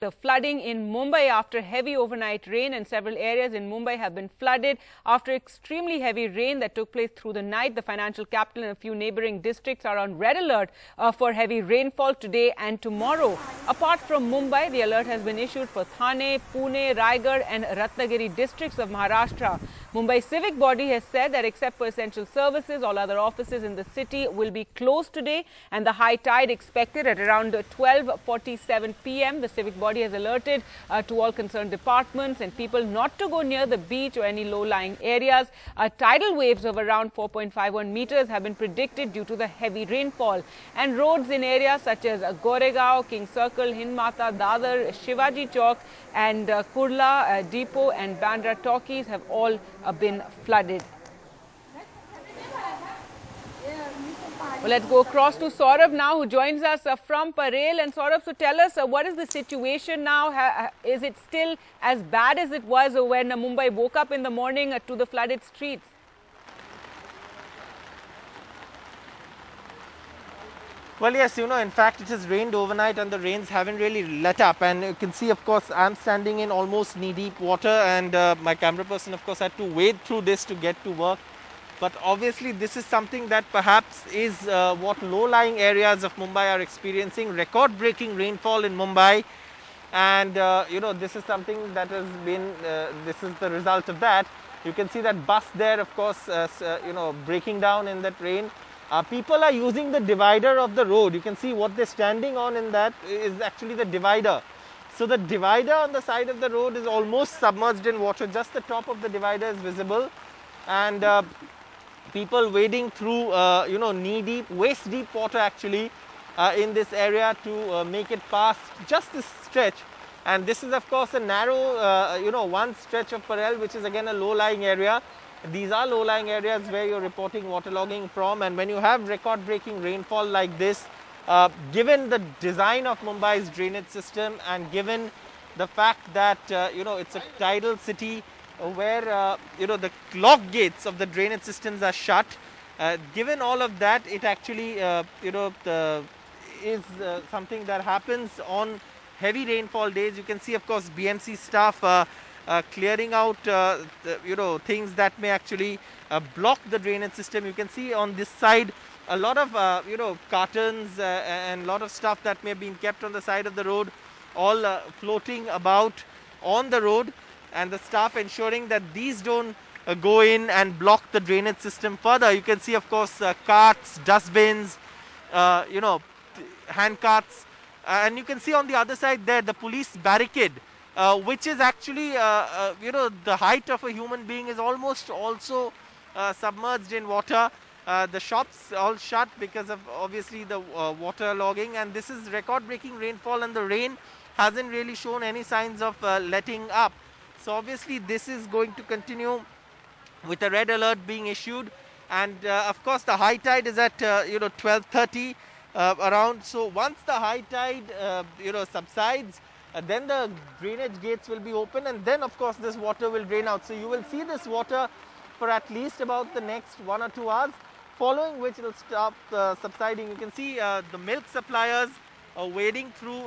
The flooding in Mumbai after heavy overnight rain, and several areas in Mumbai have been flooded after extremely heavy rain that took place through the night. The financial capital and a few neighbouring districts are on red alert for heavy rainfall today and tomorrow. Apart from Mumbai, the alert has been issued for Thane, Pune, Raigad and Ratnagiri districts of Maharashtra. Mumbai Civic body has said that except for essential services, all other offices in the city will be closed today, and the high tide expected at around 12:47 p.m. The Civic body has alerted to all concerned departments and people not to go near the beach or any low-lying areas. Tidal waves of around 4.51 meters have been predicted due to the heavy rainfall. And roads in areas such as Goregaon, King Circle, Hindmata, Dadar, Shivaji Chowk and Kurla Depot and Bandra Talkies have all been flooded. Well, let's go across to Saurabh now, who joins us from Parel. And Saurabh, so tell us, what is the situation now? Is it still as bad as it was when Mumbai woke up in the morning to the flooded streets? Well, yes, in fact, it has rained overnight and the rains haven't really let up. And you can see, of course, I'm standing in almost knee-deep water, and my camera person, of course, had to wade through this to get to work. But obviously, this is something that perhaps is what low-lying areas of Mumbai are experiencing. Record-breaking rainfall in Mumbai. And, this is something that has been, this is the result of that. You can see that bus there, of course, breaking down in that rain. People are using the divider of the road. You can see what they're standing on in that is actually the divider. So the divider on the side of the road is almost submerged in water. Just the top of the divider is visible. And people wading through, knee-deep, waist-deep water actually in this area to make it past just this stretch. And this is, of course, a narrow, one stretch of Parel, which is again a low-lying area. These are low-lying areas where you're reporting waterlogging from, and when you have record-breaking rainfall like this, given the design of Mumbai's drainage system and given the fact that, it's a tidal city where, the lock gates of the drainage systems are shut, given all of that, it actually, is something that happens on heavy rainfall days. You can see, of course, BMC staff clearing out, things that may actually block the drainage system. You can see on this side a lot of, cartons and a lot of stuff that may have been kept on the side of the road, all floating about on the road, and the staff ensuring that these don't go in and block the drainage system further. You can see, of course, carts, dustbins, hand carts, and you can see on the other side there the police barricade, which is actually, the height of a human being, is almost also submerged in water. The shops all shut because of obviously the water logging, and this is record-breaking rainfall, and the rain hasn't really shown any signs of letting up. So obviously this is going to continue with a red alert being issued, and of course the high tide is at 12:30 around. So once the high tide subsides, then the drainage gates will be open, and then of course this water will drain out. So you will see this water for at least about the next 1 or 2 hours, following which it will stop subsiding. You can see the milk suppliers wading through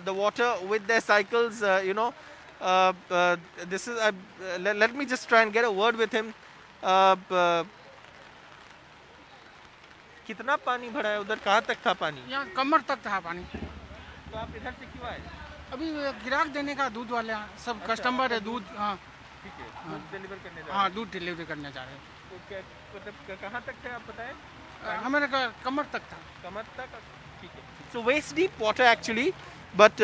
the water with their cycles. This is let me just try and get a word with him. कितना पानी भरा है उधर? कहाँ तक था पानी? यहाँ कमर तक था पानी। तो आप इधर से क्यों आए? अभी गिराक देने का दूध वाले सब कस्टमर है, दूध, हाँ ठीक है, दूध डिलीवर करने जा रहे हैं। हाँ, दूध डिलीवरी करने जा रहे हैं। तो क्या मतलब कहाँ तक थे आप बताएं? हमारे कमर तक था। कमर तक, ठीक है। So waist deep water actually, but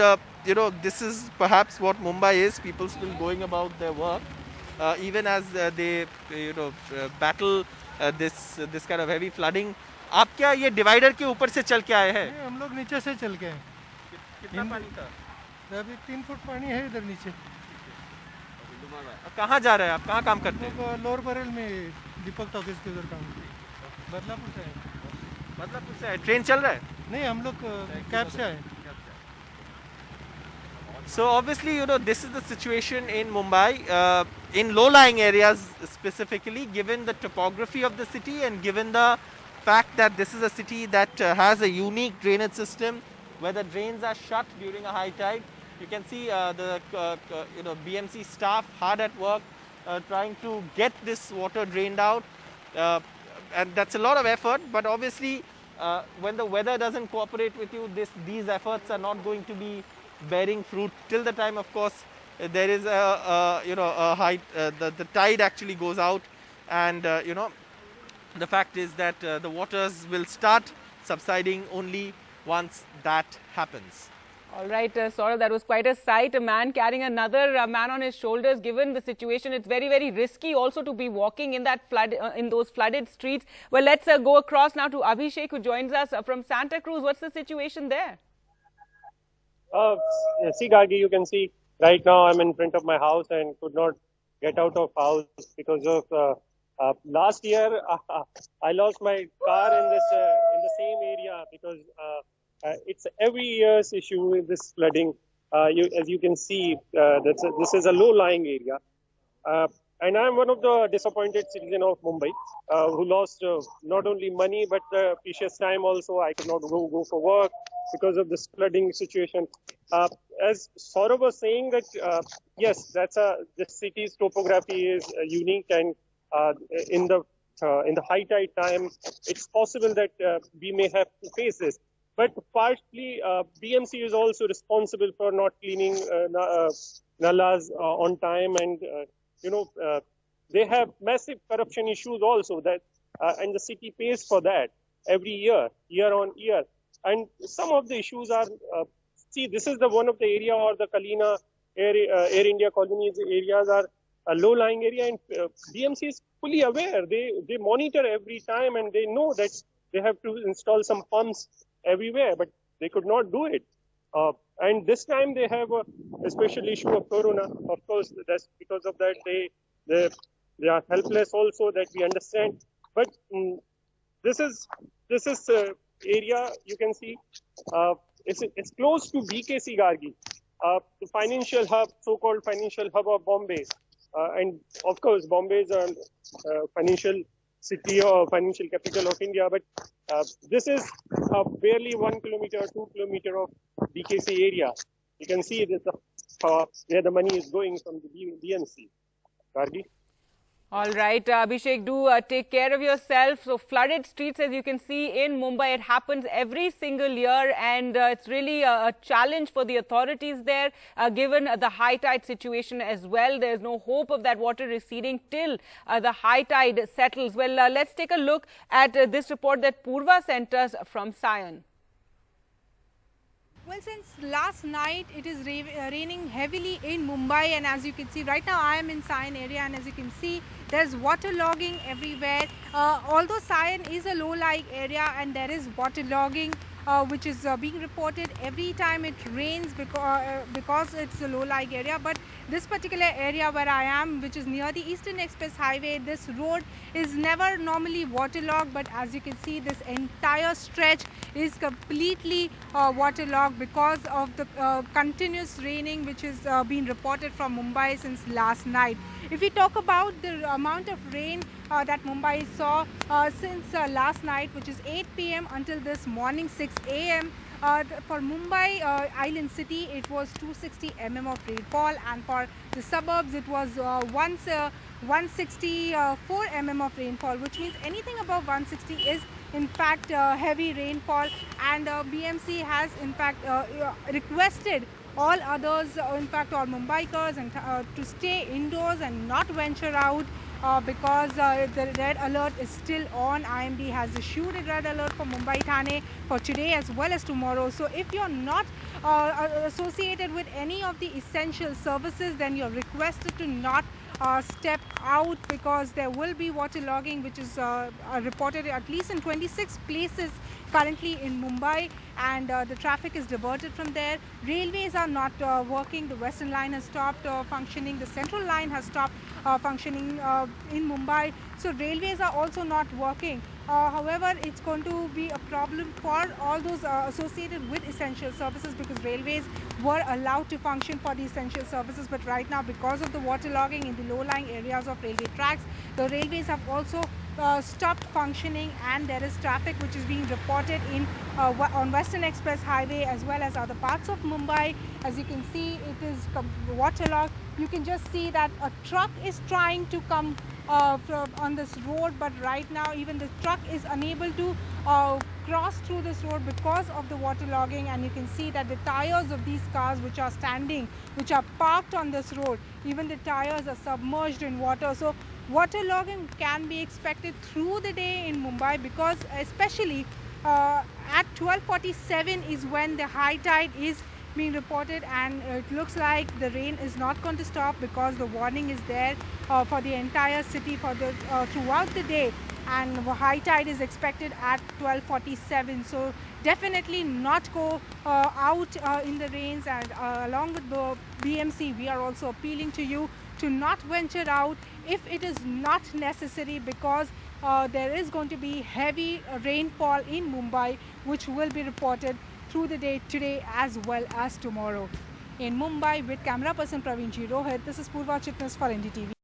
this is perhaps what Mumbai is. People still going about their work, even as they battle this kind of heavy flooding. आप क्या ये डिवाइडर के ऊपर से चल के आए हैं? हम लोग नीचे से चल के आए। कितना पानी था? अभी 3 फुट पानी है इधर नीचे। कहाँ जा रहे हैं आप? कहाँ काम करते हैं? लोअर बरेल में दीपक टॉकीज के उधर काम। बदलापुर से आए। बदलापुर से आए। ट्रेन चल रहा है? नहीं, हम लोग कैब से आए। So obviously, this is the situation in Mumbai, in low-lying areas specifically, given the topography of the city and given the fact that this is a city that has a unique drainage system where the drains are shut during a high tide. You can see the BMC staff hard at work trying to get this water drained out, and that's a lot of effort. But obviously, when the weather doesn't cooperate with you, these efforts are not going to be bearing fruit till the time, of course, there is a high, the tide actually goes out, and the fact is that the waters will start subsiding only once that happens. All right, Saurav, that was quite a sight. A man carrying another man on his shoulders. Given the situation, it's very, very risky also to be walking in that in those flooded streets. Well, let's go across now to Abhishek, who joins us from Santa Cruz. What's the situation there? See, Gargi, you can see right now I'm in front of my house and could not get out of house because of last year I lost my car in the same area because it's every year's issue with this flooding. As you can see, this is a low-lying area. And I'm one of the disappointed citizens of Mumbai who lost not only money but precious time also. I could not go for work because of this flooding situation. As Saurav was saying that, yes, the city's topography is unique, and in the high tide time, it's possible that we may have to face this. But partly, BMC is also responsible for not cleaning nalas on time, and they have massive corruption issues also. And the city pays for that every year on year. And some of the issues are, see, this is one of the area, or the Kalina Air India colonies areas are a low-lying area, and BMC is fully aware. They monitor every time, and they know that they have to install some pumps everywhere, but they could not do it. And this time they have a special issue of corona. Of course, that's because of that they are helpless also, that we understand. But this is area, you can see, it's close to BKC Gargi, the financial hub, so-called financial hub of Bombay. And of course, Bombay is a financial city or financial capital of India, but this is barely 1 kilometer, 2 kilometer of BKC area. You can see that where the money is going from the BMC. Gargi? All right, Abhishek, do take care of yourself. So flooded streets, as you can see in Mumbai, it happens every single year, and it's really a challenge for the authorities there, given the high tide situation as well. There's no hope of that water receding till the high tide settles. Well, let's take a look at this report that Purva sent us from Sion. Well, since last night, it is raining heavily in Mumbai, and as you can see, right now I am in Sion area, and as you can see, there's waterlogging everywhere. Although Sion is a low-lying area and there is waterlogging, which is being reported every time it rains because it's a low-lying area. But this particular area where I am, which is near the Eastern Express Highway, this road is never normally waterlogged, but as you can see, this entire stretch is completely waterlogged because of the continuous raining which is being reported from Mumbai since last night. If we talk about the amount of rain that Mumbai saw since last night, which is 8 p.m. until this morning 6 a.m. For Mumbai Island City, it was 260 mm of rainfall, and for the suburbs, it was 164 mm of rainfall, which means anything above 160 is in fact heavy rainfall. And BMC has in fact requested all others, in fact all Mumbaikars, and to stay indoors and not venture out because the red alert is still on. IMD has issued a red alert for Mumbai Thane for today as well as tomorrow. So if you're not associated with any of the essential services, then you're requested to not step out, because there will be waterlogging, which is reported at least in 26 places currently in Mumbai, and the traffic is diverted from there. Railways are not working. The Western Line has stopped functioning. The Central Line has stopped functioning in Mumbai. So railways are also not working. However, it's going to be a problem for all those associated with essential services, because railways were allowed to function for the essential services. But right now, because of the waterlogging in the low-lying areas of railway tracks, the railways have also stopped functioning, and there is traffic which is being reported in on Western Express Highway as well as other parts of Mumbai. As you can see, it is waterlogged. You can just see that a truck is trying to come on this road, but right now even the truck is unable to cross through this road because of the waterlogging. And you can see that the tires of these cars which are standing, which are parked on this road, even the tires are submerged in water. So waterlogging can be expected through the day in Mumbai, because especially at 12:47 is when the high tide is being reported, and it looks like the rain is not going to stop because the warning is there for the entire city for the throughout the day, and high tide is expected at 12:47. So definitely not go out in the rains, and along with the BMC, we are also appealing to you to not venture out if it is not necessary, because there is going to be heavy rainfall in Mumbai, which will be reported through the day today as well as tomorrow. In Mumbai, with camera person Praveen Ji Rohit, this is Purva Chitnas for NDTV.